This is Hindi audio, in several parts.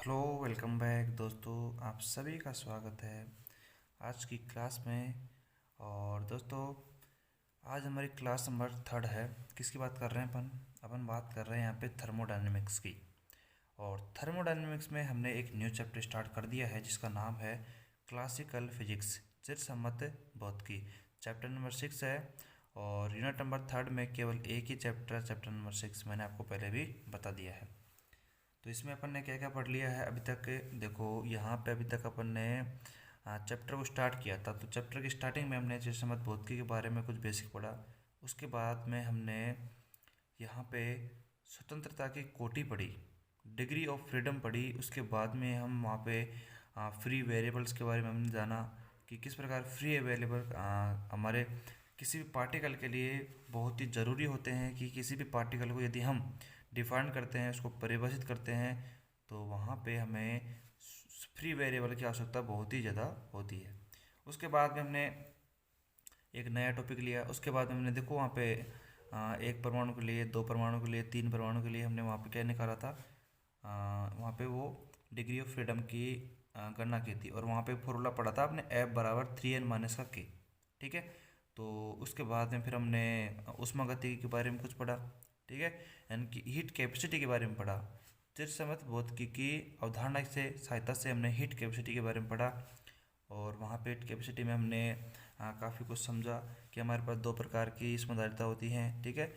हेलो, वेलकम बैक दोस्तों। आप सभी का स्वागत है आज की क्लास में। और दोस्तों, आज हमारी क्लास नंबर थर्ड है। किसकी बात कर रहे हैं अपन अपन बात कर रहे हैं यहाँ पे थर्मोडायनेमिक्स की। और थर्मोडायनेमिक्स में हमने एक न्यू चैप्टर स्टार्ट कर दिया है जिसका नाम है क्लासिकल फिजिक्स, चिरसम्मत भौतिकी। चैप्टर नंबर 6 है और यूनिट नंबर थर्ड में केवल एक ही चैप्टर, चैप्टर नंबर 6 मैंने आपको पहले भी बता दिया है। तो इसमें अपन ने क्या क्या पढ़ लिया है अभी तक। देखो यहाँ पे अभी तक अपन ने चैप्टर को स्टार्ट किया था। तो चैप्टर की स्टार्टिंग में हमने जैसे मत भौतिकी के बारे में कुछ बेसिक पढ़ा। उसके बाद में हमने यहाँ पे स्वतंत्रता की कोटि पढ़ी, डिग्री ऑफ फ्रीडम पढ़ी। उसके बाद में हम वहाँ पे फ्री वेरिएबल्स के बारे में हमने जाना कि किस प्रकार फ्री वेरिएबल हमारे किसी भी पार्टिकल के लिए बहुत ही ज़रूरी होते हैं। कि किसी भी पार्टिकल को यदि हम डिफाइन करते हैं, उसको परिभाषित करते हैं, तो वहाँ पे हमें फ्री वेरिएबल की आवश्यकता बहुत ही ज़्यादा होती है। उसके बाद में हमने एक नया टॉपिक लिया। उसके बाद में हमने देखो वहाँ पे एक परमाणु के लिए, दो परमाणु के लिए, तीन परमाणु के लिए हमने वहाँ पे क्या निकाला था, वहाँ पे वो डिग्री ऑफ फ्रीडम की गणना की थी। और वहाँ पे फॉर्मूला पढ़ा था आपने F बराबर 3n-k। ठीक है। तो उसके बाद में फिर हमने ऊष्मागतिकी के बारे में कुछ पढ़ा। ठीक है। यानी कि हीट कैपेसिटी के बारे में पढ़ा। चिरसम्मत भौतिकी की अवधारणा से सहायता से हमने हीट कैपेसिटी के बारे में पढ़ा। और वहाँ पे हीट कैपेसिटी में हमने काफ़ी कुछ समझा कि हमारे पास दो प्रकार की ऊष्माधारिता होती हैं। ठीक है।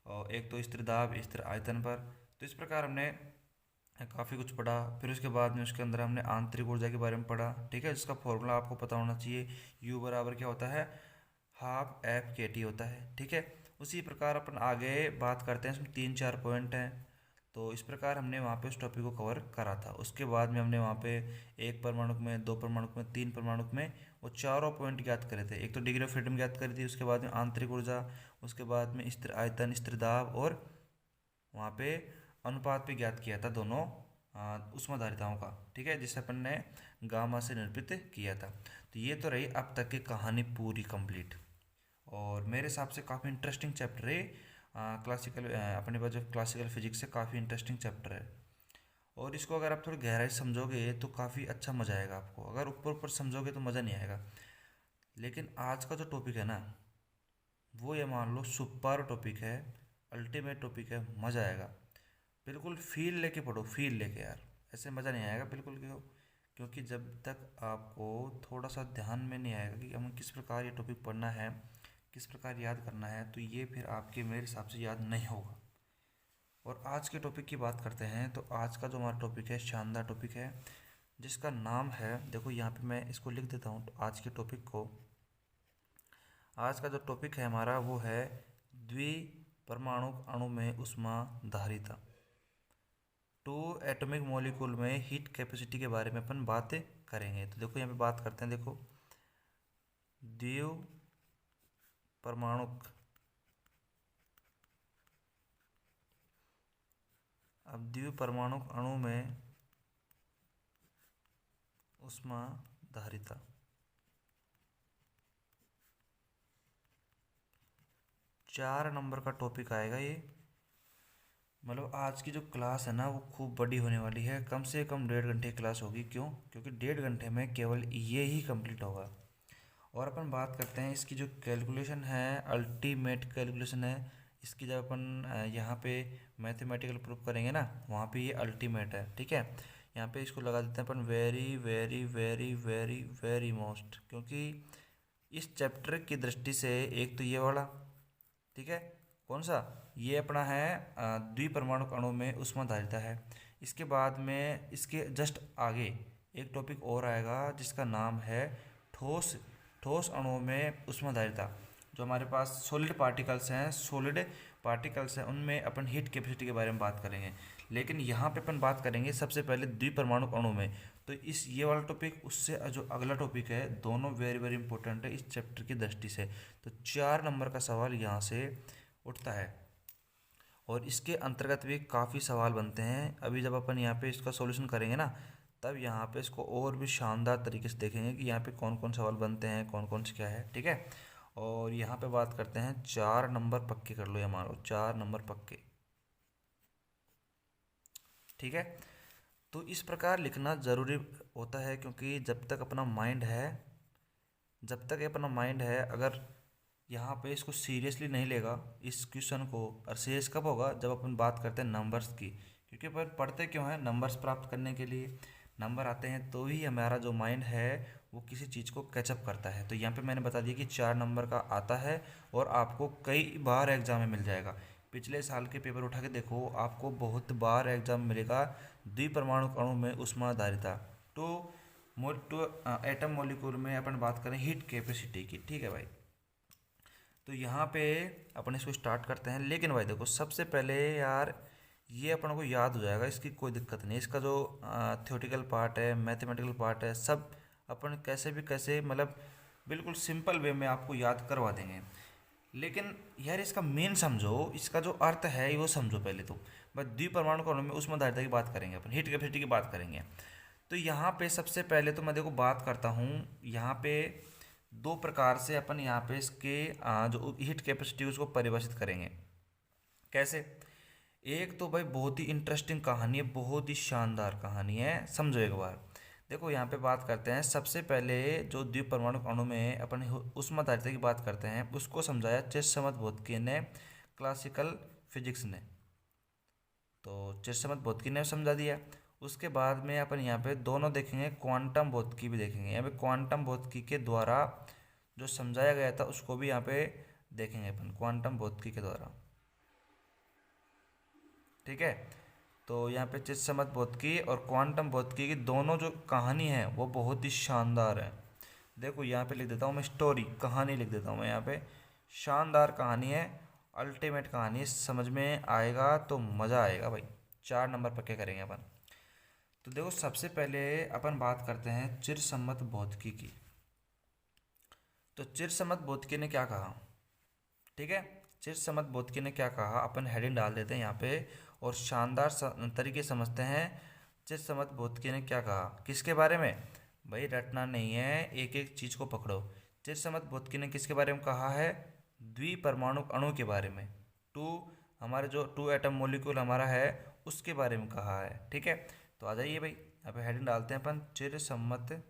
और एक तो स्थिर दाब, स्थिर आयतन पर। तो इस प्रकार हमने काफ़ी कुछ पढ़ा। फिर उसके बाद में उसके अंदर हमने आंतरिक ऊर्जा के बारे में पढ़ा। ठीक है। जिसका फॉर्मूला आपको पता होना चाहिए, U बराबर क्या होता है, ½ F/kT होता है। ठीक है। उसी प्रकार अपन आगे बात करते हैं। इसमें 3-4 पॉइंट हैं। तो इस प्रकार हमने वहाँ पे उस टॉपिक को कवर करा था। उसके बाद में हमने वहाँ पे एक परमाणु में, दो परमाणु में, तीन परमाणु में वो चारों पॉइंट ज्ञात करे थे। एक तो डिग्री ऑफ फ्रीडम ज्ञात करी थी, उसके बाद में आंतरिक ऊर्जा, उसके बाद में स्थिर आयतन, स्थिर दाब, और वहाँ पे अनुपात भी ज्ञात किया था दोनों ऊष्माधारिताओं का। ठीक है। जिसे अपन ने गामा से निरूपित किया था। तो ये तो रही अब तक की कहानी पूरी कंप्लीट। और मेरे हिसाब से काफ़ी इंटरेस्टिंग चैप्टर है। क्लासिकल अपने पास जो क्लासिकल फिजिक्स है, काफ़ी इंटरेस्टिंग चैप्टर है। और इसको अगर आप थोड़ी गहराई से समझोगे तो काफ़ी अच्छा मज़ा आएगा आपको। अगर ऊपर ऊपर समझोगे तो मज़ा नहीं आएगा। लेकिन आज का जो टॉपिक है ना, वो ये मान लो सुपर टॉपिक है, अल्टीमेट टॉपिक है, मज़ा आएगा। बिल्कुल फील लेके पढ़ो, फील लेके यार। ऐसे मज़ा नहीं आएगा बिल्कुल। क्योंकि जब तक आपको थोड़ा सा ध्यान में नहीं आएगा कि हमें किस प्रकार ये टॉपिक पढ़ना है, किस प्रकार याद करना है, तो ये फिर आपके मेरे हिसाब से याद नहीं होगा। और आज के टॉपिक की बात करते हैं। तो आज का जो हमारा टॉपिक है, शानदार टॉपिक है, जिसका नाम है, देखो यहाँ पे मैं इसको लिख देता हूँ तो आज के टॉपिक को। आज का जो टॉपिक है हमारा वो है द्विपरमाणु अणु में ऊष्मा धारिता। टू एटॉमिक मॉलिक्यूल में हीट कैपेसिटी के बारे में अपन बातें करेंगे। तो देखो यहाँ पे बात करते हैं। देखो द्विपरमाणु, अब द्विपरमाणु अणु में ऊष्मा धारिता, 4 नंबर का टॉपिक आएगा ये। मतलब आज की जो क्लास है ना वो खूब बड़ी होने वाली है। कम से कम 1.5 घंटे की क्लास होगी। क्यों? क्योंकि 1.5 घंटे में केवल ये ही कंप्लीट होगा। और अपन बात करते हैं इसकी जो कैलकुलेशन है, अल्टीमेट कैलकुलेशन है इसकी। जब अपन यहाँ पे मैथमेटिकल प्रूफ करेंगे ना, वहाँ पे ये अल्टीमेट है। ठीक है। यहाँ पे इसको लगा देते हैं अपन very very very very very most. क्योंकि इस चैप्टर की दृष्टि से एक तो ये वाला, ठीक है, कौन सा, ये अपना है द्विपरमाणु अणु में ऊष्माधारिता है। इसके बाद में इसके जस्ट आगे एक टॉपिक और आएगा जिसका नाम है ठोस ठोस अणुओं में ऊष्माधारिता। जो हमारे पास सॉलिड पार्टिकल्स हैं उनमें अपन हीट कैपेसिटी के बारे में बात करेंगे। लेकिन यहाँ पे अपन बात करेंगे सबसे पहले द्विपरमाणु अणु में। तो इस ये वाला टॉपिक उससे जो अगला टॉपिक है, दोनों वेरी वेरी इंपॉर्टेंट है इस चैप्टर की दृष्टि से। तो 4 नंबर का सवाल यहाँ से उठता है। और इसके अंतर्गत भी काफ़ी सवाल बनते हैं। अभी जब अपन यहाँ पे इसका सॉल्यूशन करेंगे ना, तब यहाँ पे इसको और भी शानदार तरीके से देखेंगे कि यहाँ पे कौन कौन सवाल बनते हैं, कौन कौन से क्या है। ठीक है। और यहाँ पे बात करते हैं 4 नंबर पक्के कर लो, ये मान लो 4 नंबर पक्के। ठीक है। तो इस प्रकार लिखना ज़रूरी होता है, क्योंकि जब तक अपना माइंड है, जब तक ये अपना माइंड है, अगर यहाँ पे इसको सीरियसली नहीं लेगा इस क्वेश्चन को, और सीरियस कब होगा जब अपन बात करते हैं नंबर्स की, क्योंकि अपन पढ़ते क्यों हैं, नंबर्स प्राप्त करने के लिए। नंबर आते हैं तो ही हमारा जो माइंड है वो किसी चीज़ को कैचअप करता है। तो यहाँ पे मैंने बता दिया कि 4 नंबर का आता है और आपको कई बार एग्जाम में मिल जाएगा। पिछले साल के पेपर उठा के देखो, आपको बहुत बार एग्जाम मिलेगा। द्विपरमाणु अणु में ऊष्माधारिता, तो टू एटम मॉलिक्यूल में अपन बात करें हीट कैपेसिटी की, ठीक है भाई। तो यहाँ पे अपन इसको स्टार्ट करते हैं, लेकिन भाई देखो सबसे पहले यार ये अपन को याद हो जाएगा, इसकी कोई दिक्कत नहीं। इसका जो थ्योरेटिकल पार्ट है, मैथमेटिकल पार्ट है, सब अपन कैसे भी कैसे मतलब बिल्कुल सिंपल वे में आपको याद करवा देंगे। लेकिन यार इसका मेन समझो, इसका जो अर्थ है वो समझो पहले तो। बस द्विपरमाणु अणु में ऊष्माधारिता की बात करेंगे, अपन हीट कैपेसिटी की बात करेंगे। तो यहाँ पे सबसे पहले तो मैं देखो बात करता हूँ, यहाँ पे दो प्रकार से अपन यहाँ पे इसके जो हीट कैपेसिटी उसको परिभाषित करेंगे। कैसे? एक तो भाई बहुत ही इंटरेस्टिंग कहानी है, बहुत ही शानदार कहानी है, समझो एक बार। देखो यहाँ पे बात करते हैं, सबसे पहले जो द्विपरमाणु अणु में अपन ऊष्माधारिता की बात करते हैं उसको समझाया चिरसमत भौतिकी ने, क्लासिकल फिजिक्स ने। तो चिरसमत भौतिकी ने समझा दिया। उसके बाद में अपन यहाँ पे दोनों देखेंगे, क्वांटम भौतिकी भी देखेंगे। यहाँ पे क्वांटम भौतिकी के द्वारा जो समझाया गया था उसको भी यहाँ पे देखेंगे अपन, क्वांटम भौतिकी के द्वारा, ठीक है। तो यहाँ पे चिरसमत भौतिकी और क्वांटम भौतिकी की दोनों जो कहानी है वो बहुत ही शानदार है। देखो यहाँ पे लिख देता हूँ मैं, स्टोरी, कहानी लिख देता हूँ मैं यहाँ पे। शानदार कहानी है, अल्टीमेट कहानी है, समझ में आएगा तो मज़ा आएगा भाई। 4 नंबर पक्के करेंगे अपन। तो देखो सबसे पहले अपन बात करते हैं चिरसम्मत भौतिकी की। तो चिरसम्मत भौतिकी ने क्या कहा, ठीक है। चिरसम्मत भौतिकी ने क्या कहा, अपन हेडिंग डाल देते हैं यहाँ पे और शानदार तरीके समझते हैं। चिरसम्मत भौतिकी ने क्या कहा, किसके बारे में भाई, रटना नहीं है, एक एक चीज़ को पकड़ो। चिरसम्मत भौतिकी ने किसके बारे में कहा है, द्विपरमाणु अणु के बारे में। टू हमारे जो 2 एटम मोलिक्यूल हमारा है उसके बारे में कहा है, ठीक है। तो आ जाइए भाई, यहाँ पे हेडिंग डालते हैं अपन, चिरसम्मत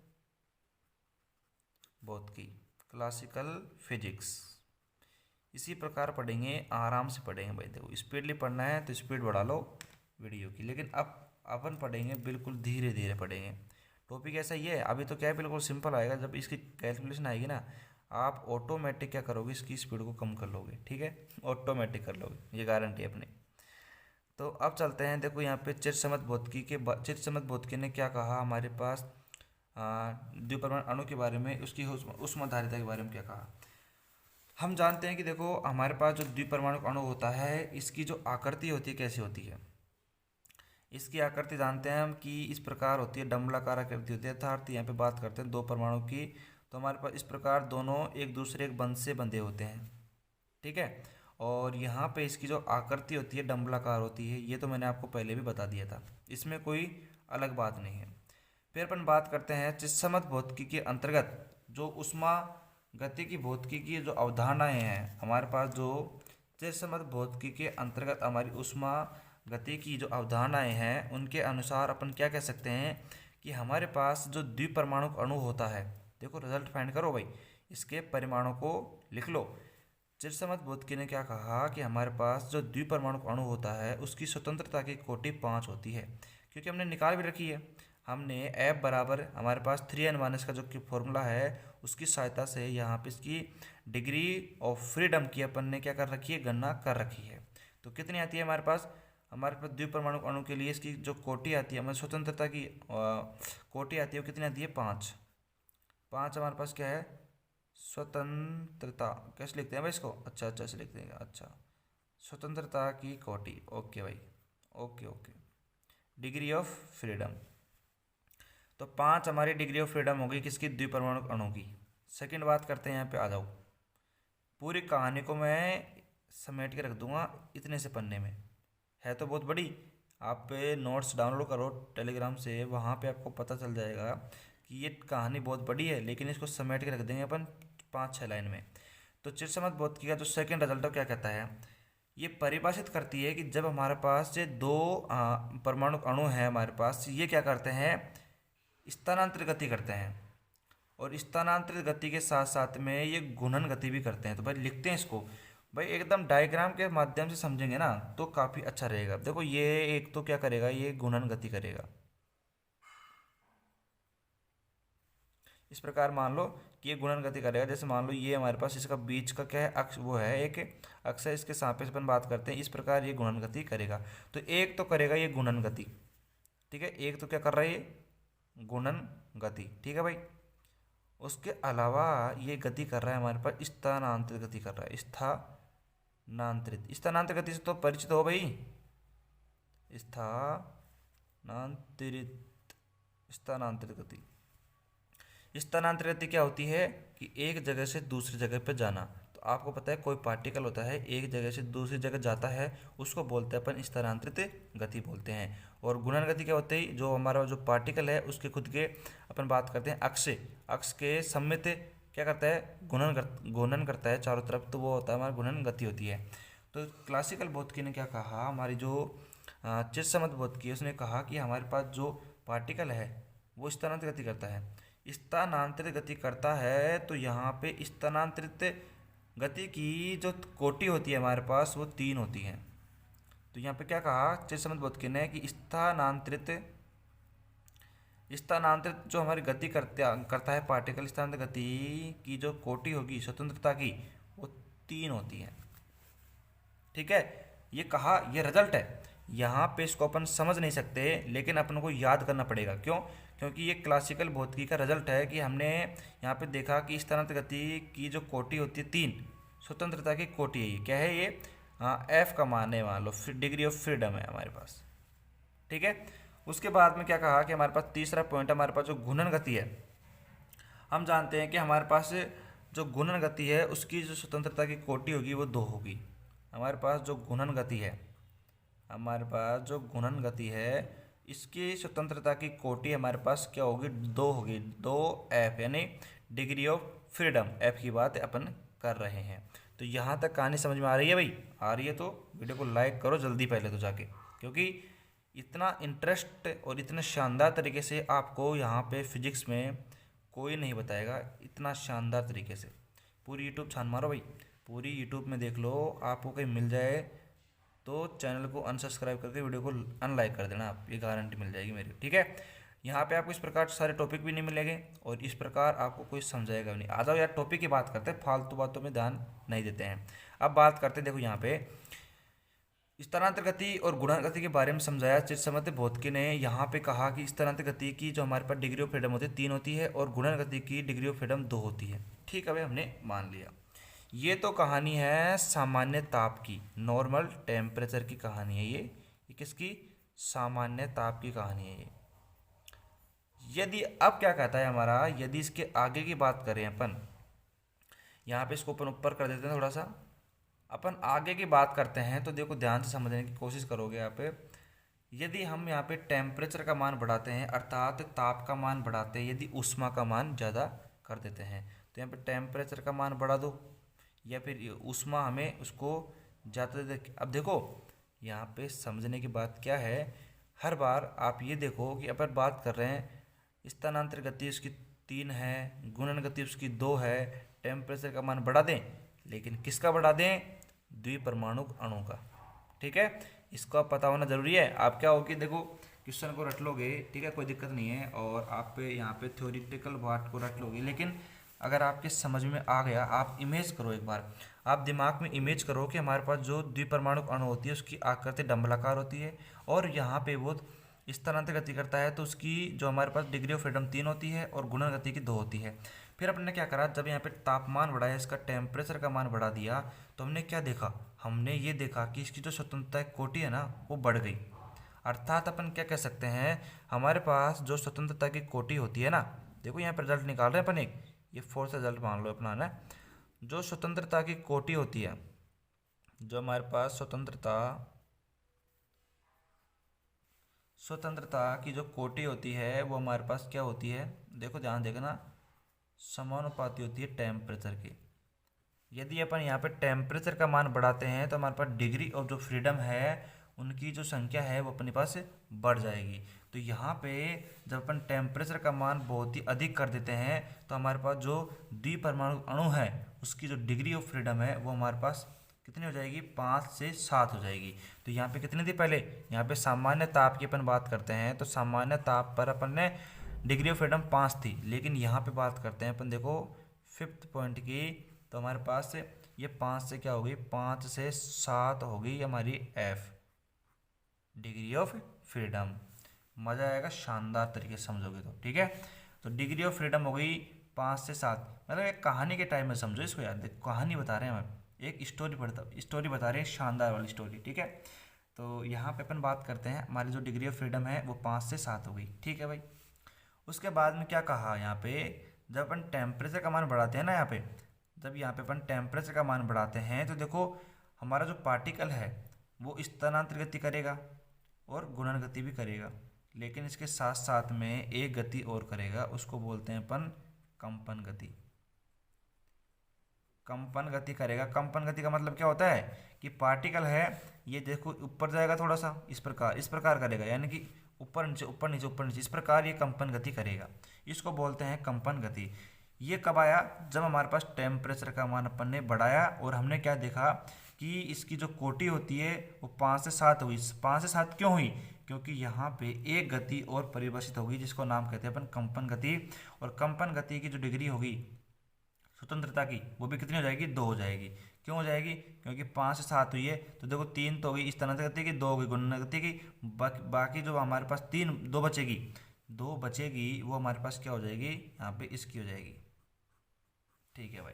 भौतिकी, क्लासिकल फिजिक्स। इसी प्रकार पढ़ेंगे, आराम से पढ़ेंगे भाई। देखो स्पीडली पढ़ना है तो स्पीड बढ़ा लो वीडियो की, लेकिन अब अपन पढ़ेंगे बिल्कुल धीरे धीरे पढ़ेंगे। टॉपिक ऐसा ही है, अभी तो क्या है बिल्कुल सिंपल आएगा, जब इसकी कैलकुलेशन आएगी ना आप ऑटोमेटिक क्या करोगे, इसकी स्पीड को कम कर लोगे, ठीक है, ऑटोमेटिक कर लोगे, ये गारंटी है अपनी। तो अब चलते हैं, देखो यहाँ पे चिरसम्मत भौतिकी के चिरसम्मत भौतिकी ने क्या कहा हमारे पास, द्विपरमाणु अणु के बारे में, उसकी ऊष्माधारिता के बारे में क्या कहा। हम जानते हैं कि देखो हमारे पास जो द्विपरमाणु अणु होता है इसकी जो आकृति होती है कैसी होती है। इसकी आकृति जानते हैं हम कि इस प्रकार होती है, डंबलाकार आकृति होती है। अर्थात यहाँ पे बात करते हैं 2 परमाणु की, तो हमारे पास इस प्रकार दोनों एक दूसरे के बंध से बंधे होते हैं, ठीक है। और यहाँ पे इसकी जो आकृति होती है डंबलाकार होती है, ये तो मैंने आपको पहले भी बता दिया था, इसमें कोई अलग बात नहीं है। फिर अपन बात करते हैं चिरसम्मत भौतिकी के अंतर्गत जो उष्मा गति की भौतिकी की जो अवधारणाएं हैं हमारे पास, जो चिरसम्मत भौतिकी के अंतर्गत हमारी उष्मा गति की जो अवधारणाएं हैं उनके अनुसार अपन क्या कह सकते हैं कि हमारे पास जो द्विपरमाणु अणु होता है, देखो रिजल्ट फाइंड करो भाई, इसके परिमाणों को लिख लो। चिरसम्मत भौतिकी ने क्या कहा कि हमारे पास जो द्विपरमाणु अणु होता है उसकी स्वतंत्रता की कोटि 5 होती है, क्योंकि हमने निकाल भी रखी है। हमने F बराबर हमारे पास 3n- का जो कि फॉर्मूला है उसकी सहायता से यहाँ पे इसकी डिग्री ऑफ फ्रीडम की अपन ने क्या कर रखी है, गणना कर रखी है। तो कितनी आती है हमारे पास द्विपरमाणु अणु के लिए इसकी जो कोटि आती है, हमारी स्वतंत्रता की कोटि आती है, वो कितनी आती है, 5। 5 हमारे पास क्या है, स्वतंत्रता। कैसे लिखते हैं भाई इसको, अच्छा अच्छा से लिखते हैं, अच्छा, स्वतंत्रता की कोटि, ओके भाई, okay okay, degree of freedom. तो 5 हमारी डिग्री ऑफ फ्रीडम होगी किसकी, द्विपरमाणु अणु की। सेकंड बात करते हैं, यहाँ पे आ जाओ, पूरी कहानी को मैं समेट के रख दूंगा इतने से पन्ने में, है तो बहुत बड़ी। आप पे नोट्स डाउनलोड करो टेलीग्राम से, वहाँ पे आपको पता चल जाएगा कि ये कहानी बहुत बड़ी है, लेकिन इसको समेट के रख देंगे अपन 5-6 लाइन में। तो चिरसम्मत भौतिकी का जो सेकंड रिजल्ट है क्या कहता है ये परिभाषित करती है कि जब हमारे पास ये दो परमाणु अणु हैं हमारे पास, ये क्या करते हैं, स्थानांतरित गति करते हैं, और स्थानांतरित गति के साथ साथ में ये गुणन गति भी करते हैं। तो भाई लिखते हैं इसको, भाई एकदम डायग्राम के माध्यम से समझेंगे ना तो काफ़ी अच्छा रहेगा। देखो ये एक तो क्या करेगा, ये गुणन गति करेगा। इस प्रकार मान लो कि ये गुणन गति करेगा। जैसे मान लो ये हमारे पास इसका बीच का क्या है, अक्ष, वो है एक अक्ष है, इसके सापेक्ष अपन बात करते हैं। इस प्रकार ये गुणन गति करेगा। तो एक तो करेगा ये गुणन गति, ठीक है, एक तो क्या कर रहा है ये गुणन गति, ठीक है भाई। उसके अलावा ये गति कर रहा है हमारे पास स्थानांतरित गति कर रहा है, स्थानांतरित गति से तो परिचित हो भाई, स्थानांतरित गति। स्थानांतरित गति क्या होती है कि एक जगह से दूसरी जगह पर जाना। तो आपको पता है कोई पार्टिकल होता है एक जगह से दूसरी जगह जाता है, उसको बोलते हैं अपन स्थानांतरित गति बोलते हैं। और गुणन गति क्या होती है, जो हमारा जो पार्टिकल है उसके खुद के अपन बात करते हैं अक्ष के सममित क्या करता है, घूर्णन करता है चारों तरफ, तो वो होता है हमारा गुणन गति होती है। तो क्लासिकल भौतिकी ने क्या कहा, हमारी जो चित्समत भौतिकी है उसने कहा कि हमारे पास जो पार्टिकल है वो स्थानांतरित गति करता है। स्थानांतरित गति करता है तो यहाँ पे स्थानांतरित गति की जो कोटि होती है हमारे पास वो 3 होती है। तो यहाँ पे क्या कहा चित्समत भौतिकी ने कि स्थानांतरित जो हमारी गति करता है पार्टिकल, स्थानांतरित गति की जो कोटि होगी स्वतंत्रता की वो 3 होती है, ठीक है। ये कहा, ये रिजल्ट है। यहाँ पे इसको अपन समझ नहीं सकते लेकिन अपन को याद करना पड़ेगा। क्यों? क्योंकि ये क्लासिकल भौतिकी का रिजल्ट है कि हमने यहाँ पे देखा कि स्थानांतरित गति की जो कोटि होती है 3, स्वतंत्रता की कोटि है। ये क्या है, ये एफ का मान है, मान लो डिग्री ऑफ फ्रीडम है हमारे पास, ठीक है। उसके बाद में क्या कहा कि हमारे पास तीसरा पॉइंट, हमारे पास जो घूर्णन गति है, हम जानते हैं कि हमारे पास जो घूर्णन गति है उसकी जो स्वतंत्रता की कोटि होगी वो 2 होगी। हमारे पास जो घूर्णन गति है, हमारे पास जो घूर्णन गति है इसकी स्वतंत्रता की कोटि हमारे पास क्या होगी, 2 होगी, 2F, यानी डिग्री ऑफ फ्रीडम, F की बात अपन कर रहे हैं। तो यहाँ तक कहानी समझ में आ रही है भाई? आ रही है तो वीडियो को लाइक करो जल्दी पहले तो जाके, क्योंकि इतना इंटरेस्ट और इतने शानदार तरीके से आपको यहाँ पे फिजिक्स में कोई नहीं बताएगा, इतना शानदार तरीके से। पूरी यूट्यूब छान मारो भाई, पूरी यूट्यूब में देख लो, आपको कहीं मिल जाए तो चैनल को अनसब्सक्राइब करके वीडियो को अनलाइक कर देना आप, ये गारंटी मिल जाएगी मेरी, ठीक है। यहाँ पे आपको इस प्रकार सारे टॉपिक भी नहीं मिलेंगे और इस प्रकार आपको कोई समझाएगा भी नहीं। आ जाओ यार टॉपिक की बात करते हैं, फालतू बातों में ध्यान नहीं देते हैं। अब बात करते हैं, देखो यहाँ पे स्थानांतर गति और गुणन गति के बारे में समझाया चित्समत भौतिकी ने। यहाँ पे कहा कि स्थानांतर गति की जो हमारे पास डिग्री ऑफ फ्रीडम होती है 3 होती है और गुणन गति की डिग्री ऑफ फ्रीडम 2 होती है, ठीक है भाई, हमने मान लिया। ये तो कहानी है सामान्य ताप की, नॉर्मल टेम्परेचर की कहानी है ये किसकी, सामान्य ताप की कहानी है ये। यदि अब क्या कहता है हमारा, यदि इसके आगे की बात करें अपन, यहाँ पे इसको अपन ऊपर कर देते हैं थोड़ा सा, अपन आगे की बात करते हैं तो देखो ध्यान से समझने की कोशिश करोगे यहाँ पे। यदि हम यहाँ पे टेम्परेचर का मान बढ़ाते हैं अर्थात ताप का मान बढ़ाते हैं, यदि ऊष्मा का मान ज़्यादा कर देते हैं, तो यहाँ पे टेम्परेचर का मान बढ़ा दो या फिर ऊष्मा हमें उसको ज़्यादा दे। अब देखो यहाँ पे समझने की बात क्या है, हर बार आप ये देखो कि अपन बात कर रहे हैं स्थानांतर गति उसकी 3 है, गुणन गति उसकी 2 है, टेम्परेचर का मान बढ़ा दें, लेकिन किसका बढ़ा दें, द्विपरमाणु अणु का, ठीक है। इसको आप पता होना जरूरी है। आप क्या होगी, देखो क्वेश्चन को रट लोगे, ठीक है, कोई दिक्कत नहीं है, और आप यहाँ पे थ्योरेटिकल पार्ट को रट लोगे, लेकिन अगर आपके समझ में आ गया, आप इमेज करो एक बार, आप दिमाग में इमेज करो कि हमारे पास जो द्विपरमाणु अणु होती है उसकी आकृति डंबलाकार होती है और यहाँ पे वो स्थानांतर गति करता है, तो उसकी जो हमारे पास डिग्री ऑफ फ्रीडम 3 होती है और गुणन गति की 2 होती है। फिर अपने क्या करा, जब यहाँ पे तापमान बढ़ाया, इसका टेम्परेचर का मान बढ़ा दिया, तो हमने क्या देखा, हमने ये देखा कि इसकी जो स्वतंत्रता कोटि है ना वो बढ़ गई। अर्थात अपन क्या कह सकते हैं, हमारे पास जो स्वतंत्रता की कोटि होती है ना, देखो यहाँ पर रिजल्ट निकाल रहे हैं अपन, एक ये फोर्थ रिजल्ट मान लो अपना ना, जो स्वतंत्रता की कोटि होती है, जो हमारे पास स्वतंत्रता की जो कोटि होती है वो हमारे पास क्या होती है, देखो ध्यान देखना, समानुपाती होती है टेम्परेचर की। यदि अपन यहाँ पे टेम्परेचर का मान बढ़ाते हैं तो हमारे पास डिग्री ऑफ जो फ्रीडम है उनकी जो संख्या है वो अपने पास बढ़ जाएगी। तो यहाँ पे जब अपन टेम्परेचर का मान बहुत ही अधिक कर देते हैं तो हमारे पास जो द्विपरमाणु अणु है उसकी जो डिग्री ऑफ फ्रीडम है वो हमारे पास कितनी हो जाएगी, 5 से 7 हो जाएगी। तो यहाँ पे कितनी थी पहले, यहाँ पे सामान्य ताप की अपन बात करते हैं तो सामान्य ताप पर अपन ने डिग्री ऑफ फ्रीडम 5 थी, लेकिन यहाँ पे बात करते हैं अपन देखो फिफ्थ पॉइंट की, तो हमारे पास ये 5 से क्या होगी, 5 से 7 होगी हमारी एफ डिग्री ऑफ फ्रीडम। मज़ा आएगा शानदार तरीके से समझोगे तो, ठीक है। तो डिग्री ऑफ फ्रीडम हो गई 5 से 7, मतलब एक कहानी के टाइम में समझो इसको यार, देखो कहानी बता रहे हैं हम, एक स्टोरी बता रहे हैं, शानदार वाली स्टोरी, ठीक है। तो यहाँ पे अपन बात करते हैं हमारी जो डिग्री ऑफ फ्रीडम है वो 5 से 7 हो गई, ठीक है भाई। उसके बाद में क्या कहा यहाँ पे, जब अपन टेम्परेचर का मान बढ़ाते हैं ना, जब यहाँ पे अपन टेम्परेचर का मान बढ़ाते हैं तो देखो हमारा जो पार्टिकल है वो स्थानांतर गति करेगा और गुणन गति भी करेगा, लेकिन इसके साथ साथ में एक गति और करेगा, उसको बोलते हैं अपन कंपन गति। कंपन गति करेगा। कंपन गति का मतलब क्या होता है कि पार्टिकल है ये देखो ऊपर जाएगा थोड़ा सा, इस प्रकार करेगा, यानी कि ऊपर नीचे ऊपर नीचे ऊपर नीचे, इस प्रकार ये कंपन गति करेगा, इसको बोलते हैं कंपन गति। ये कब आया, जब हमारे पास टेम्परेचर का मान अपन ने बढ़ाया और हमने क्या देखा कि इसकी जो कोटि होती है वो 5 से 7 हुई। 5 से 7 क्यों हुई, क्योंकि यहाँ पे एक गति और परिभाषित होगी जिसको नाम कहते हैं अपन कंपन गति, और कंपन गति की जो डिग्री होगी स्वतंत्रता की वो भी कितनी हो जाएगी, 2 हो जाएगी। क्यों हो जाएगी, क्योंकि 5 से 7 हुई है तो देखो 3 तो होगी स्थानांतर गति की, 2 होगी गुणन गति की, बाकी जो हमारे पास 2 बचेगी वो हमारे पास क्या हो जाएगी, यहाँ पे इसकी हो जाएगी, ठीक है भाई।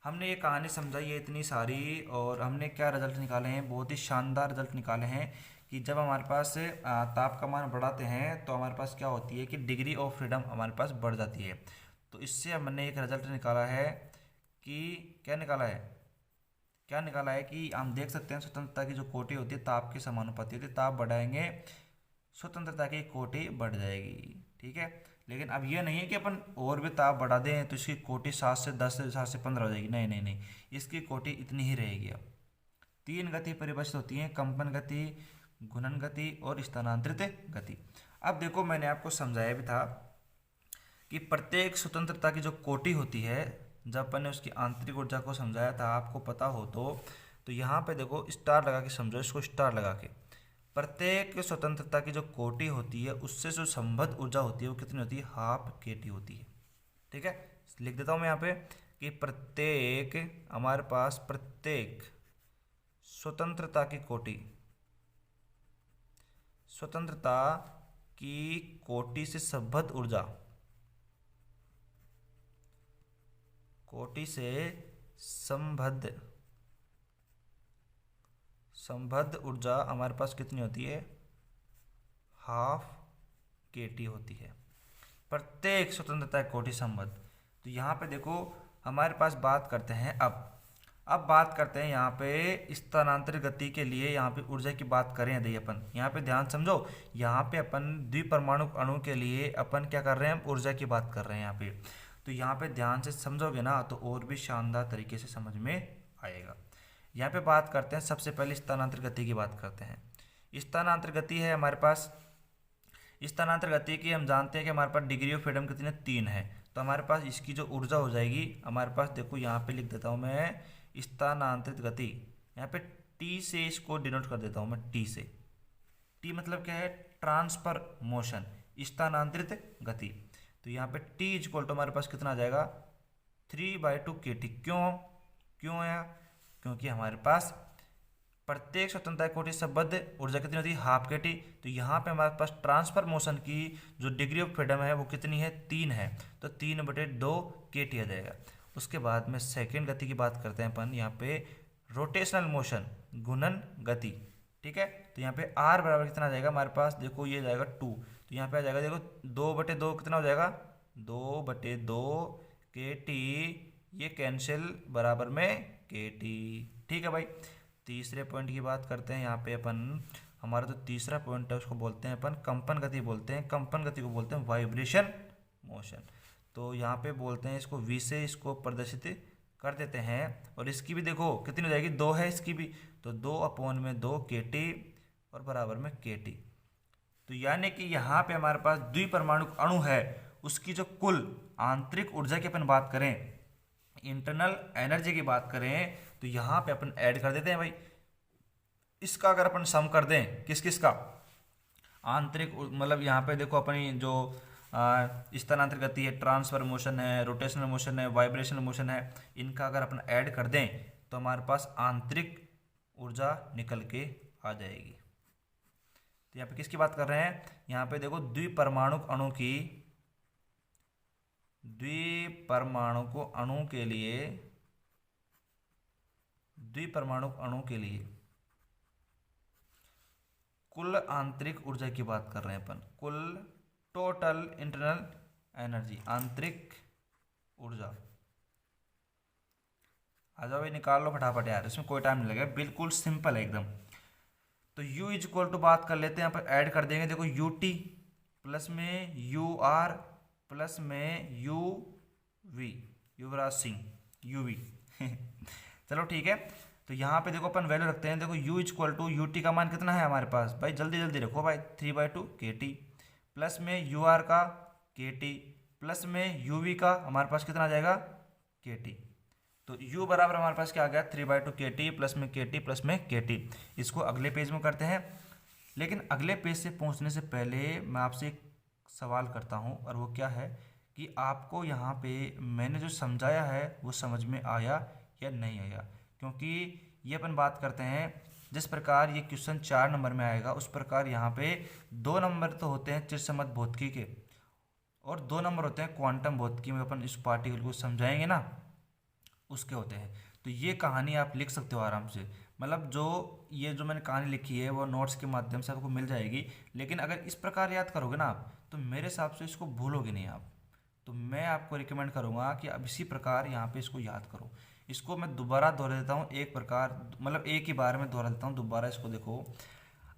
हमने ये कहानी समझाई है इतनी सारी, और हमने क्या रिजल्ट निकाले हैं, बहुत ही शानदार रिजल्ट निकाले हैं कि जब हमारे पास ताप का मान बढ़ाते हैं तो हमारे पास क्या होती है कि डिग्री ऑफ फ्रीडम हमारे पास बढ़ जाती है। तो इससे हमने एक रिजल्ट निकाला है कि क्या निकाला है कि हम देख सकते हैं स्वतंत्रता की जो कोटि होती है ताप के समानुपाती होती है, ताप बढ़ाएंगे स्वतंत्रता की कोटि बढ़ जाएगी, ठीक है। लेकिन अब ये नहीं है कि अपन और भी ताप बढ़ा दें तो इसकी कोटि 7 से 10 से 7 से 15 हो जाएगी, नहीं नहीं नहीं, इसकी कोटि इतनी ही रहेगी। अब 3 गति परिभाषित होती हैं, कंपन गति, गुणन गति और स्थानांतरित गति। अब देखो मैंने आपको समझाया भी था कि प्रत्येक स्वतंत्रता की जो कोटि होती है, जब अपन ने उसकी आंतरिक ऊर्जा को समझाया था, आपको पता हो तो यहाँ पे देखो स्टार लगा के समझो इसको, स्टार लगा के, प्रत्येक स्वतंत्रता की जो कोटि होती है उससे जो संबद्ध ऊर्जा होती है वो कितनी होती है, हाफ केटी होती है, ठीक है। लिख देता हूँ मैं यहाँ पे कि हमारे पास प्रत्येक स्वतंत्रता की कोटि से संबद्ध ऊर्जा हमारे पास कितनी होती है, हाफ केटी होती है, प्रत्येक स्वतंत्रता कोटि संबद्ध। तो यहाँ पे देखो हमारे पास बात करते हैं अब बात करते हैं यहाँ पे स्थानांतरित गति के लिए, यहाँ पे ऊर्जा की बात करें यदि अपन यहाँ पे ध्यान समझो, यहाँ पे अपन द्विपरमाणु अणु के लिए अपन क्या कर रहे हैं, ऊर्जा की बात कर रहे हैं यहाँ पे। तो यहाँ पे ध्यान से समझोगे ना तो और भी शानदार तरीके से समझ में आएगा। यहाँ पे बात करते हैं, सबसे पहले स्थानांतरित गति की बात करते हैं। स्थानांतरित गति है हमारे पास, स्थानांतरित गति की हम जानते हैं कि हमारे पास डिग्री ऑफ फ्रीडम कितनी 3 है, तो हमारे पास इसकी जो ऊर्जा हो जाएगी हमारे पास, देखो यहाँ पे लिख देता हूँ मैं स्थानांतरित गति, यहाँ पे टी से इसको डिनोट कर देता हूँ मैं, टी से। टी मतलब क्या है, ट्रांसफर मोशन, स्थानांतरित गति। तो यहाँ पे टी इक्वल टू हमारे पास कितना आ जाएगा, 3/2 kT। क्यों आया, क्योंकि हमारे पास प्रत्येक स्वतंत्रता कोटि संबद्ध ऊर्जा कितनी होती है, हाफ केटी। तो यहाँ पे हमारे पास ट्रांसफर मोशन की जो डिग्री ऑफ फ्रीडम है वो कितनी है, 3 है, तो 3/2 kT आ जाएगा। उसके बाद में सेकेंड गति की बात करते हैं अपन, यहाँ पे रोटेशनल मोशन, घूर्णन गति, ठीक है। तो यहाँ पे R बराबर कितना आ जाएगा हमारे पास, देखो ये जाएगा 2, तो यहाँ पे आ जाएगा देखो 2/2 कितना हो जाएगा, 2/2 kT, ये कैंसिल बराबर में kT, ठीक है भाई। तीसरे पॉइंट की बात करते हैं, यहाँ पे अपन हमारा जो तीसरा पॉइंट है उसको बोलते हैं अपन कंपन गति बोलते हैं, कंपन गति को बोलते हैं वाइब्रेशन मोशन। तो यहाँ पे बोलते हैं इसको V से इसको प्रदर्शित कर देते हैं, और इसकी भी देखो कितनी हो जाएगी, 2 है इसकी भी, तो 2/2 kT और बराबर में kT। तो यानी कि यहाँ पे हमारे पास द्विपरमाणु अणु है, उसकी जो कुल आंतरिक ऊर्जा की अपन बात करें, इंटरनल एनर्जी की बात करें, तो यहाँ पे अपन ऐड कर देते हैं भाई। इसका अगर अपन सम कर दें किस किस का, आंतरिक मतलब यहाँ पे देखो अपनी जो स्थानांतरित गति है, ट्रांसफर मोशन है, रोटेशनल मोशन है, वाइब्रेशनल मोशन है, इनका अगर अपन ऐड कर दें तो हमारे पास आंतरिक ऊर्जा निकल के आ जाएगी। तो यहाँ पे किसकी बात कर रहे हैं, यहाँ पे देखो द्विपरमाणु अणु की, द्विपरमाणु अणु के लिए कुल आंतरिक ऊर्जा की बात कर रहे हैं अपन, कुल टोटल इंटरनल एनर्जी, आंतरिक ऊर्जा। आ जाओ भाई निकाल लो फटाफट यार, इसमें कोई टाइम नहीं लगेगा, बिल्कुल सिंपल है एकदम। तो U इज इक्वल टू बात कर लेते हैं, यहाँ पर ऐड कर देंगे, देखो UT प्लस में UR प्लस में UV, युवराज सिंह UV चलो ठीक है। तो यहाँ पे देखो अपन वैल्यू रखते हैं, देखो U is equal to UT का मान कितना है हमारे पास भाई, जल्दी जल्दी रखो भाई, 3/2 kT प्लस में UR का kT प्लस में UV का हमारे पास कितना आ जाएगा kT। तो U बराबर हमारे पास क्या आ गया, 3/2 kT प्लस में kT प्लस में kT। इसको अगले पेज में करते हैं, लेकिन अगले पेज से पहुंचने से पहले मैं आपसे एक सवाल करता हूं, और वो क्या है कि आपको यहाँ पे मैंने जो समझाया है वो समझ में आया या नहीं आया। क्योंकि ये अपन बात करते हैं, जिस प्रकार ये क्वेश्चन 4 नंबर में आएगा, उस प्रकार यहाँ पे 2 नंबर तो होते हैं चिरसम्मत भौतिकी के, और 2 नंबर होते हैं क्वांटम भौतिकी में अपन इस पार्टिकल को समझाएंगे ना, उसके होते हैं। तो ये कहानी आप लिख सकते हो आराम से, मतलब ये जो मैंने कहानी लिखी है वो नोट्स के माध्यम से आपको मिल जाएगी, लेकिन अगर इस प्रकार याद करोगे ना आप, तो मेरे हिसाब से इसको भूलोगे नहीं आप। तो मैं आपको रिकमेंड करूँगा कि अब इसी प्रकार यहाँ पे इसको याद करो। इसको मैं दोबारा दोहरा देता हूँ, एक प्रकार मतलब एक ही बार में दोहरा देता हूँ दोबारा। इसको देखो,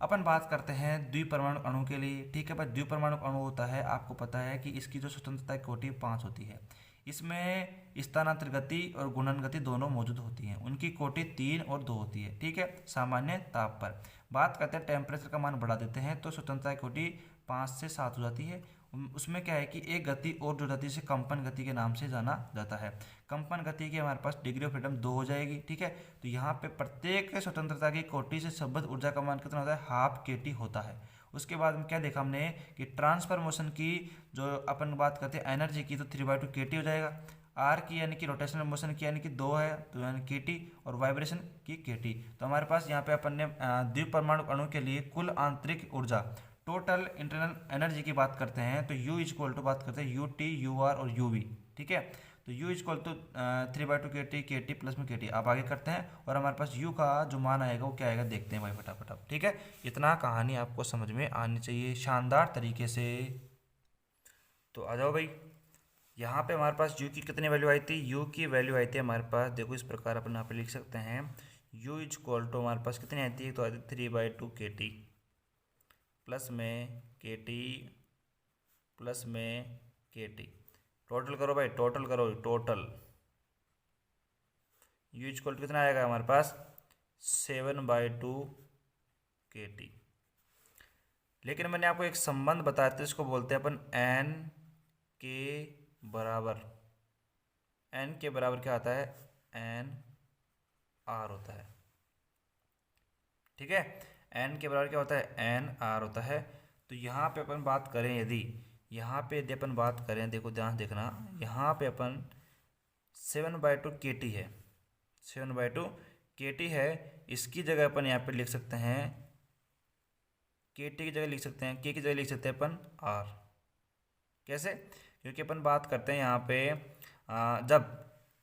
अपन बात करते हैं द्विपरमाणु अणु के लिए, ठीक है भाई। द्विपरमाणु अणु होता है, आपको पता है कि इसकी जो स्वतंत्रता की कोटि 5 होती है, इसमें स्थानांतरित गति और गुणन गति दोनों मौजूद होती हैं, उनकी कोटि 3 और 2 होती है, ठीक है। सामान्य ताप पर बात करते हैं, टेम्परेचर का मान बढ़ा देते हैं तो स्वतंत्रता की कोटि 5 से 7 हो जाती है। उसमें क्या है कि एक गति और जो गति से कंपन गति के नाम से जाना जाता है। कंपन गति की हमारे पास डिग्री ऑफ फ्रीडम 2 हो जाएगी, ठीक है। तो यहाँ पे प्रत्येक स्वतंत्रता की कोटि से संबद्ध ऊर्जा का मान कितना होता है, ½ kT होता है। उसके बाद में क्या देखा हमने कि ट्रांसफर मोशन की जो अपन बात करते हैं एनर्जी की, तो 3/2 kT हो जाएगा। आर की यानी कि रोटेशनल मोशन की यानी कि 2 है, तो यानी kT, और वाइब्रेशन की kT। तो हमारे पास यहाँ पे अपन ने द्विपरमाणु अणु के लिए कुल आंतरिक ऊर्जा, टोटल इंटरनल एनर्जी की बात करते हैं, तो U इज इक्वल टू बात करते हैं UT, UR और UV, ठीक है। तो U is equal to 3/2 kT, kT plus में kT। आप आगे करते हैं और हमारे पास U का जो मान आएगा वो क्या आएगा देखते हैं भाई फटाफट आप, ठीक है। इतना कहानी आपको समझ में आनी चाहिए शानदार तरीके से। तो आ जाओ भाई, यहाँ पे हमारे पास U की कितनी वैल्यू आई थी, U की वैल्यू आई थी हमारे पास, देखो इस प्रकार अपन यहाँ पे लिख सकते हैं, U इज इक्वल टू हमारे पास कितनी आई थी, तो आई थी 3/2 kT प्लस में kT प्लस में kT। टोटल करो भाई, टोटल करो, टोटल U इक्वल टू कितना आएगा हमारे पास, 7/2 kT। लेकिन मैंने आपको एक संबंध बताया था, इसको बोलते हैं अपन n के बराबर। n के बराबर क्या आता है, n r होता है, ठीक है। n के बराबर क्या होता है, n r होता है। तो यहाँ पे अपन बात करें, यदि अपन बात करें, देखो ध्यान देखना, यहाँ पे अपन 7/2 kT है, 7/2 kT है। इसकी जगह अपन यहाँ पे लिख सकते हैं, kT की जगह लिख सकते हैं, k की जगह लिख सकते हैं अपन r। कैसे, क्योंकि अपन बात करते हैं यहाँ पे जब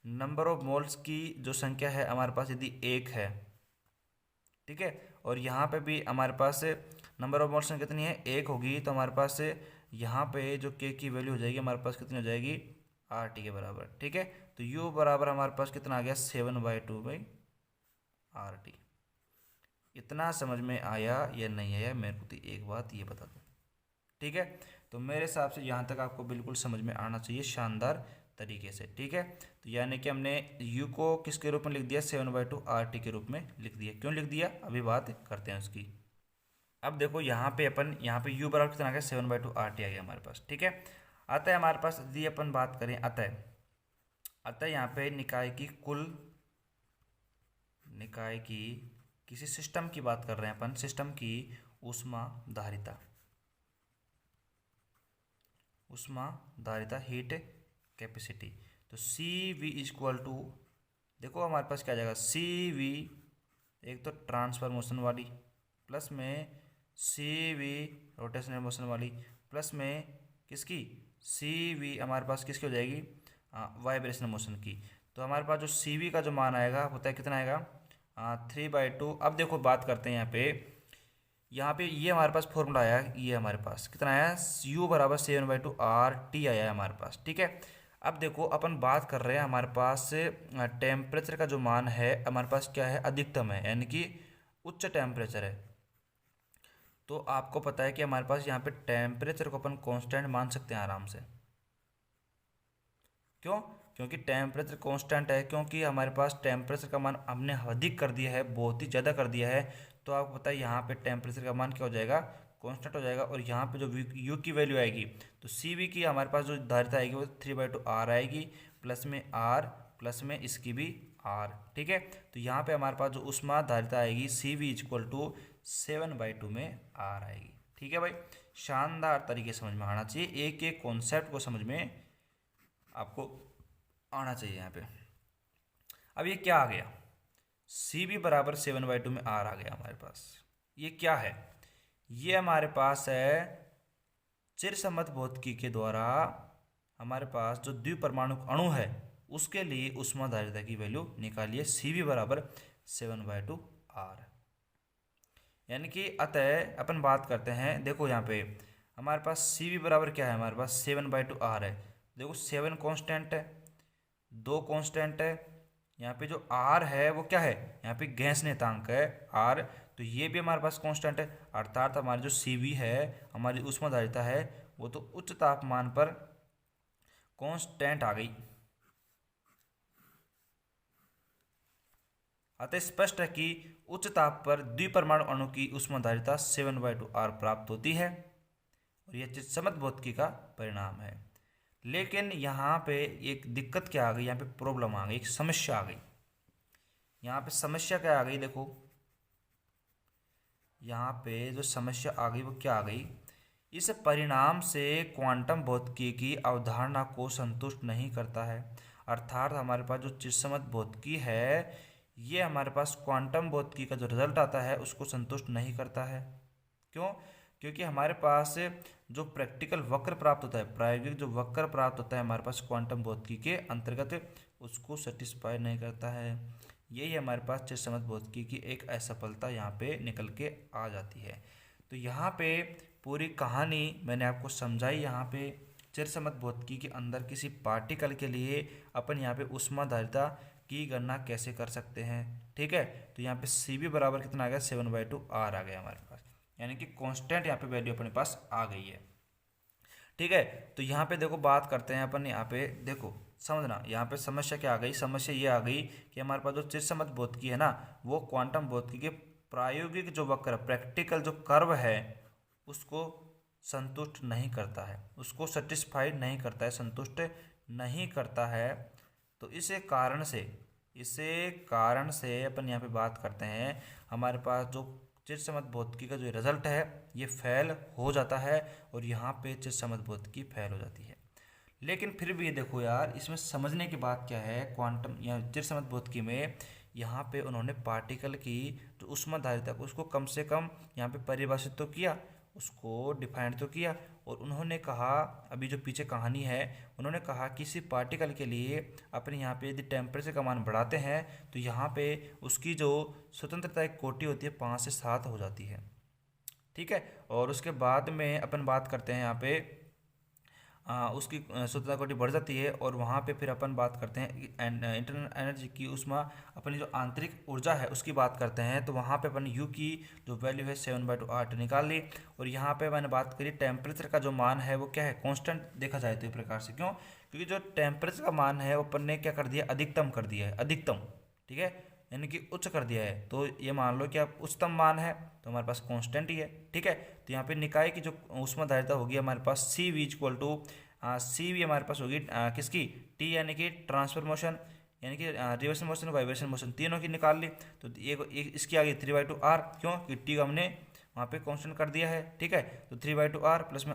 नंबर ऑफ मोल्स की जो संख्या है हमारे पास यदि 1 है, ठीक है, और यहाँ पे भी हमारे पास नंबर ऑफ मोल्स कितनी है, 1 होगी, तो हमारे पास यहाँ पे जो k की वैल्यू हो जाएगी हमारे पास कितनी हो जाएगी, RT के बराबर, ठीक है। तो U बराबर हमारे पास कितना आ गया, 7/2 RT। इतना समझ में आया या नहीं आया, मेरे को तो एक बात ये बता दो, ठीक है। तो मेरे हिसाब से यहाँ तक आपको बिल्कुल समझ में आना चाहिए शानदार तरीके से। ठीक है, तो यानी कि हमने u को किसके रूप में लिख दिया, 7/2 RT के रूप में लिख दिया। क्यों लिख दिया, अभी बात करते हैं उसकी। अब देखो यहाँ पे अपन यहाँ पे u बराबर कितना आ गया, 7/2 RT आ गया हमारे पास। ठीक है, अतः हमारे पास यदि अपन बात करें अतः यहाँ पे निकाय की किसी सिस्टम की बात कर रहे हैं अपन, सिस्टम की ऊष्माधारिता हीट कैपेसिटी। तो सी वी इक्वल टू, देखो हमारे पास क्या आ जाएगा, सी वी एक तो ट्रांसफर मोशन वाली, प्लस में सी वी रोटेशनल मोशन वाली, प्लस में किसकी, सी वी हमारे पास किसकी हो जाएगी, वाइब्रेशनल मोशन की। तो हमारे पास जो सी वी का जो मान आएगा होता है कितना आएगा, 3/2। अब देखो बात करते हैं यहाँ पे ये हमारे पास फॉर्मूला आया, ये हमारे पास कितना आया, u बराबर 7/2 RT आया है हमारे पास। ठीक है, अब देखो अपन बात कर रहे हैं हमारे पास टेम्परेचर का जो मान है हमारे पास क्या है, अधिकतम है, यानी कि उच्च टेम्परेचर है। तो आपको पता है कि हमारे पास यहाँ पे टेम्परेचर को अपन कांस्टेंट मान सकते हैं आराम से। क्यों, क्योंकि टेम्परेचर कांस्टेंट है, क्योंकि हमारे पास टेम्परेचर का मान हमने अधिक कर दिया है, बहुत ही ज़्यादा कर दिया है। तो आपको पता है यहाँ पे टेम्परेचर का मान क्या हो जाएगा, कांस्टेंट हो जाएगा। और यहाँ पे जो u की वैल्यू आएगी, तो CV की हमारे पास जो धारिता आएगी वो 3/2 R आएगी, प्लस में R, प्लस में इसकी भी R। ठीक है, तो यहाँ पे हमारे पास जो ऊष्मा धारिता आएगी CV इक्वल टू 7/2 में R आएगी। ठीक है भाई, शानदार तरीके समझ में आना चाहिए, एक एक कॉन्सेप्ट को समझ में आपको आना चाहिए यहाँ पे। अब ये क्या आ गया, CV बराबर 7/2 में R आ गया हमारे पास। ये क्या है, ये हमारे पास है चिरसम्मत भौतिकी के द्वारा हमारे पास जो द्विपरमाणु अणु है उसके लिए ऊष्माधारिता की वैल्यू निकालिए, CV बराबर 7/2 R। यानी कि अतः अपन बात करते हैं, देखो यहाँ पे हमारे पास CV बराबर क्या है, हमारे पास 7/2 R है। देखो 7 कांस्टेंट है, 2 कांस्टेंट है, यहाँ पे जो R है वो क्या है, यहाँ पे गैस नियतांक है R, तो ये भी हमारे पास कांस्टेंट है। अर्थात हमारी जो CV है, हमारी ऊष्माधारिता है, वो तो उच्च तापमान पर कांस्टेंट आ गई। अतः स्पष्ट है कि उच्च ताप पर द्विपरमाणु अणु की ऊष्माधारिता 7/2 R प्राप्त होती है, और यह चित्सम्मत भौतिकी का परिणाम है। लेकिन यहाँ पे एक दिक्कत क्या आ गई, यहाँ पे प्रॉब्लम आ गई, एक समस्या आ गई। यहाँ पे समस्या क्या आ गई, देखो यहाँ पे जो समस्या आ गई वो क्या आ गई, इस परिणाम से क्वांटम भौतिकी की अवधारणा को संतुष्ट नहीं करता है। अर्थात हमारे पास जो चित्सम्मत भौतिकी है, ये हमारे पास क्वांटम भौतिकी का जो रिजल्ट आता है उसको संतुष्ट नहीं करता है। क्यों, क्योंकि हमारे पास जो प्रैक्टिकल वक्र प्राप्त होता है, प्रायोगिक जो वक्र प्राप्त होता है हमारे पास क्वांटम भौतिकी के अंतर्गत, उसको सेटिस्फाई नहीं करता है। यही हमारे पास चिरसम्मत भौतिकी की एक असफलता यहाँ पे निकल के आ जाती है। तो यहाँ पे पूरी कहानी मैंने आपको समझाई। यहाँ पे चिरसम्मत भौतिकी के अंदर किसी पार्टिकल के लिए अपन यहाँ पे ऊष्माधारिता की गणना कैसे कर सकते हैं। ठीक है, तो यहाँ पे CV बराबर कितना आ गया, 7/2 R आ गया हमारे पास, यानी कि कांस्टेंट यहाँ पे वैल्यू अपने पास आ गई है। ठीक है, तो यहाँ पे देखो बात करते हैं अपन, यहाँ पे देखो समझना, यहाँ पे समस्या क्या आ गई, समस्या ये आ गई कि हमारे पास जो चिरसम्मत भौतिकी है ना, वो क्वांटम भौतिकी के प्रायोगिक जो वक्र, प्रैक्टिकल जो कर्व है, उसको संतुष्ट नहीं करता है, उसको सेटिस्फाइड नहीं करता है, संतुष्ट नहीं करता है। तो इसे कारण से अपन यहाँ पे बात करते हैं, हमारे पास जो चिरसम्मत भौतिकी का जो रिजल्ट है ये फेल हो जाता है, और यहाँ पे चिरसम्मत भौतिकी फेल हो जाती है। लेकिन फिर भी देखो यार, इसमें समझने की बात क्या है, क्वांटम या चिरसम्मत भौतिकी में यहाँ पे उन्होंने पार्टिकल की जो ऊष्माधारिता को उसको कम से कम यहाँ पे परिभाषित तो किया, उसको डिफाइंड तो किया, और उन्होंने कहा, अभी जो पीछे कहानी है, उन्होंने कहा किसी पार्टिकल के लिए अपने यहाँ पे यदि टेम्परेचर का मान बढ़ाते हैं तो यहाँ पे उसकी जो स्वतंत्रता एक कोटि होती है 5 से 7 हो जाती है। ठीक है, और उसके बाद में अपन बात करते हैं यहाँ पे उसकी शुद्धता कोटि बढ़ जाती है और वहाँ पे फिर अपन बात करते हैं इंटरनल एनर्जी की, उसमें अपनी जो आंतरिक ऊर्जा है उसकी बात करते हैं। तो वहाँ पे अपन यू की जो वैल्यू है 7/2 निकाल ली। और यहाँ पे मैंने बात करी टेम्परेचर का जो मान है वो क्या है, कांस्टेंट देखा जाए तो इस प्रकार से। क्यों? क्योंकि जो टेम्परेचर का मान है वो अपन ने क्या कर दिया, अधिकतम कर दिया है, अधिकतम, ठीक है, यानी कि उच्च कर दिया है। तो ये मान लो कि आप उच्चतम मान है तो हमारे पास कांस्टेंट ही है, ठीक है। तो यहाँ पे निकाय की जो ऊष्माधारिता होगी हमारे पास c v equal to c v हमारे पास होगी किसकी, टी, यानी कि ट्रांसफर मोशन, यानी कि रिवर्सल मोशन, वाइब्रेशन मोशन, तीनों की निकाल ली। तो इसकी आ गई 3/2 r, क्यों कि टी हमने वहाँ पे कांस्टेंट कर दिया है, ठीक है। तो 3/2 r प्लस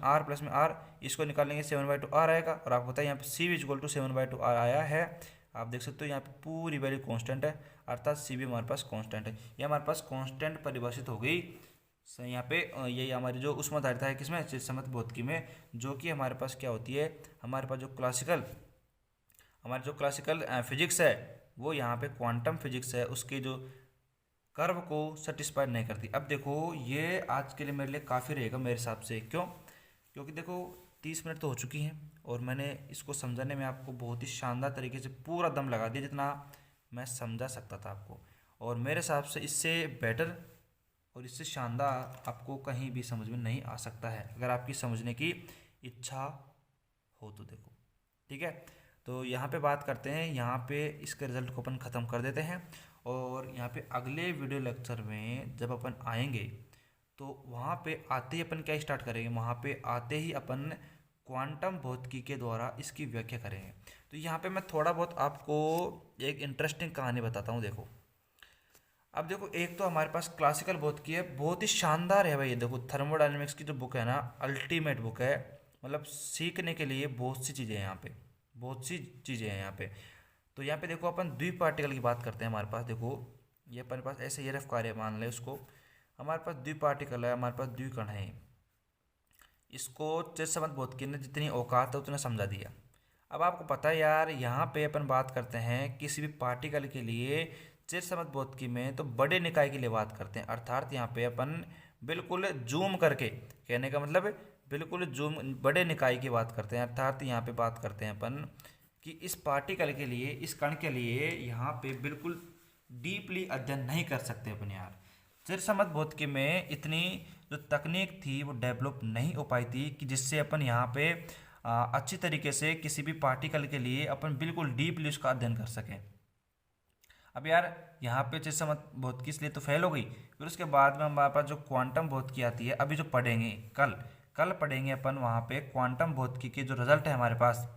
में r, इसको निकालेंगे 7/2 r आएगा। और आपको पता है यहाँ पे सी वी इक्वल टू 7/2 r आया है। आप देख सकते हो यहाँ पे पूरी वैल्यू कांस्टेंट है, अर्थात सी भी हमारे पास कांस्टेंट है। ये हमारे पास कांस्टेंट परिभाषित हो गई यहाँ पे। यही हमारी जो ऊष्माधारिता है किसमें, चित्समत भौतिकी में, जो कि हमारे पास क्या होती है, हमारे पास जो क्लासिकल फिजिक्स है वो यहाँ पे क्वांटम फिजिक्स है, उसके जो कर्व को सेटिस्फाइड नहीं करती। अब देखो ये आज के लिए मेरे लिए काफ़ी रहेगा मेरे हिसाब से। क्यों? क्योंकि देखो 30 मिनट तो हो चुकी हैं और मैंने इसको समझाने में आपको बहुत ही शानदार तरीके से पूरा दम लगा दिया जितना मैं समझा सकता था आपको। और मेरे हिसाब से इससे बेटर और इससे शानदार आपको कहीं भी समझ में नहीं आ सकता है, अगर आपकी समझने की इच्छा हो तो। देखो ठीक है, तो यहाँ पे बात करते हैं, यहाँ पे इसके रिजल्ट को अपन ख़त्म कर देते हैं। और यहाँ पे अगले वीडियो लेक्चर में जब अपन आएंगे तो वहाँ पे आते ही अपन क्या स्टार्ट करेंगे, वहाँ पे आते ही अपन क्वांटम भौतिकी के द्वारा इसकी व्याख्या करेंगे। तो यहाँ पे मैं थोड़ा बहुत आपको एक इंटरेस्टिंग कहानी बताता हूँ। देखो अब देखो, एक तो हमारे पास क्लासिकल भौतिकी है, बहुत ही शानदार है भाई। ये देखो थर्मोडायनेमिक्स की जो बुक है ना, अल्टीमेट बुक है, मतलब सीखने के लिए बहुत सी चीज़ें हैं यहाँ पे, बहुत सी चीज़ें हैं यहाँ पे। तो यहाँ पे देखो अपन द्विपार्टिकल की बात करते हैं। हमारे पास देखो ये अपने पास ऐसे ये रफ कार्य मान ले उसको, हमारे पास द्विपार्टिकल है, हमारे पास द्विकण है। इसको चित्समत भौतिकी ने जितनी औकात है उतना समझा दिया। अब आपको पता है यार, यहाँ पे अपन बात करते हैं किसी भी पार्टिकल के लिए चित्समत भौतिकी में तो बड़े निकाय के लिए बात करते हैं, अर्थात यहाँ पे अपन बिल्कुल जूम करके, कहने का मतलब बिल्कुल जूम बड़े निकाय की बात करते हैं। अर्थात यहाँ पे बात करते हैं अपन कि इस पार्टिकल के लिए, इस कण के लिए यहाँ पे बिल्कुल डीपली अध्ययन नहीं कर सकते अपन यार। चिरसमत भौतिकी में इतनी जो तकनीक थी वो डेवलप नहीं हो पाई थी कि जिससे अपन यहाँ पे अच्छी तरीके से किसी भी पार्टिकल के लिए अपन बिल्कुल डीपली उसका अध्ययन कर सकें। अब यार यहाँ पे चिरसमत भौतिकी इसलिए तो फेल हो गई। फिर उसके बाद में हमारे पास जो क्वांटम भौतिकी आती है, अभी जो पढ़ेंगे कल पढ़ेंगे अपन, वहाँ पे क्वांटम भौतिकी के जो रिजल्ट है हमारे पास,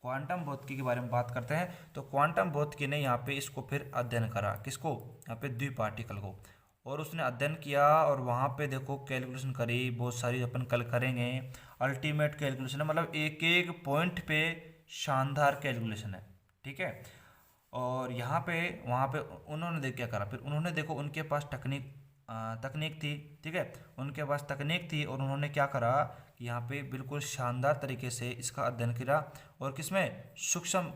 क्वांटम भौतिकी के बारे में बात करते हैं। तो क्वांटम भौतिकी ने यहाँ पे इसको फिर अध्ययन करा, किसको, यहाँ पे द्विपार्टिकल को, और उसने अध्ययन किया और वहाँ पे देखो कैलकुलेशन करी बहुत सारी, अपन कल करेंगे। अल्टीमेट कैलकुलेशन है, मतलब एक एक पॉइंट पे शानदार कैलकुलेशन है, ठीक है। और यहाँ पे वहाँ पे उन्होंने देख क्या करा, फिर उन्होंने देखो उनके पास तकनीक थी, ठीक है, उनके पास तकनीक थी और उन्होंने क्या करा कि यहाँ पे बिल्कुल शानदार तरीके से इसका अध्ययन किया। और किसमें, सूक्ष्म,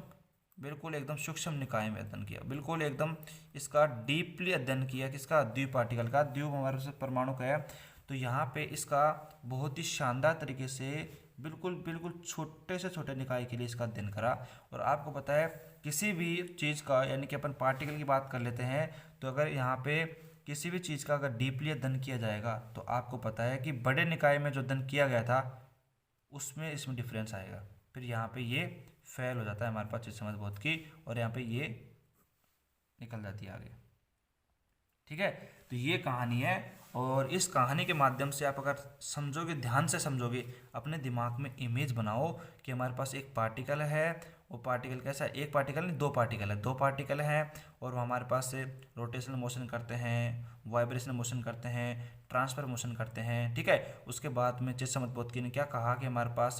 बिल्कुल एकदम सूक्ष्म निकाय में अध्ययन किया, बिल्कुल एकदम इसका डीपली अध्ययन किया। किसका, द्विपार्टिकल का, द्विव हमारे से परमाणु का है। तो यहाँ पे इसका बहुत ही शानदार तरीके से बिल्कुल छोटे से छोटे निकाय के लिए इसका अध्ययन करा। और आपको पता है किसी भी चीज़ का, यानी कि अपन पार्टिकल की बात कर लेते हैं, तो अगर यहाँ पे किसी भी चीज़ का अगर डीपली अध्ययन किया जाएगा तो आपको पता है कि बड़े निकाय में जो अध्ययन किया गया था उसमें इसमें डिफरेंस आएगा। फिर यहाँ पे ये फेल हो जाता है हमारे पास चित्समत भौतिकी, और यहाँ पे ये निकल जाती है आगे, ठीक है। तो ये कहानी है, और इस कहानी के माध्यम से आप अगर समझोगे, ध्यान से समझोगे, अपने दिमाग में इमेज बनाओ कि हमारे पास एक पार्टिकल है, वो पार्टिकल कैसा है, एक पार्टिकल नहीं, दो पार्टिकल हैं, और वो हमारे पास से रोटेशनल मोशन करते हैं, वाइब्रेशनल मोशन करते हैं, ट्रांसफर मोशन करते हैं, ठीक है। उसके बाद में चित्समत भौतिकी ने क्या कहा कि हमारे पास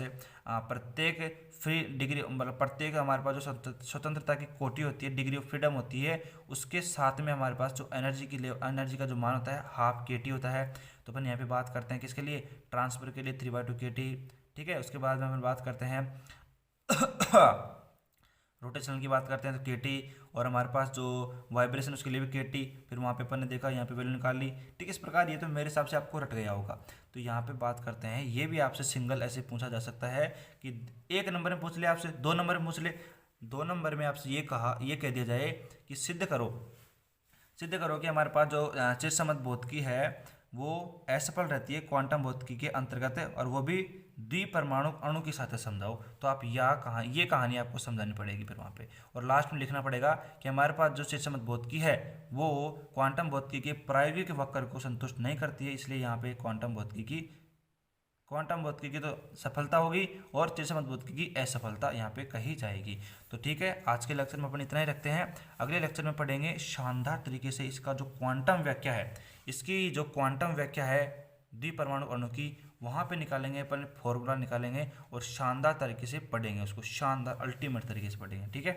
प्रत्येक फ्री डिग्री, मतलब प्रत्येक हमारे पास जो स्वतंत्रता की कोटि होती है, डिग्री ऑफ फ्रीडम होती है, उसके साथ में हमारे पास जो एनर्जी का जो मान होता है हाफ KT होता है। तो अपन यहाँ पे बात करते हैं किसके लिए, ट्रांसफर के लिए 3/2 KT, ठीक है। उसके बाद में अपन बात करते हैं रोटेशनल की बात करते हैं तो केटी, और हमारे पास जो वाइब्रेशन उसके लिए भी केटी, फिर वहाँ पे अपन ने देखा, यहाँ पे वैल्यू निकाल ली। ठीक, इस प्रकार ये तो मेरे हिसाब से आपको रट गया होगा। तो यहाँ पे बात करते हैं, ये भी आपसे सिंगल ऐसे पूछा जा सकता है कि 1 नंबर में पूछ ले आपसे, 2 नंबर में पूछ ले। 2 नंबर में आपसे ये कह दिया जाए कि सिद्ध करो कि हमारे पास जो चिरसमत भौतिकी है वो असफल रहती है क्वांटम भौतिकी के अंतर्गत, और वो भी द्विपरमाणु अणु के साथ समझाओ। तो आप ये कहानी आपको समझानी पड़ेगी फिर वहाँ पे, और लास्ट में लिखना पड़ेगा कि हमारे पास जो चिरसमत भौतिकी है वो क्वांटम भौतिकी के प्रायोगिक वक्र को संतुष्ट नहीं करती है, इसलिए यहाँ पे क्वांटम भौतिकी की तो सफलता होगी और चिरसमत भौतिकी की असफलता यहाँ पे कही जाएगी। तो ठीक है, आज के लेक्चर में अपन इतना ही रखते हैं। अगले लेक्चर में पढ़ेंगे शानदार तरीके से इसका जो क्वांटम व्याख्या है, इसकी जो क्वांटम व्याख्या है द्विपरमाणु अणु की, वहाँ पे निकालेंगे अपन, फॉर्मूला निकालेंगे और शानदार तरीके से पढ़ेंगे उसको, शानदार अल्टीमेट तरीके से पढ़ेंगे। ठीक है।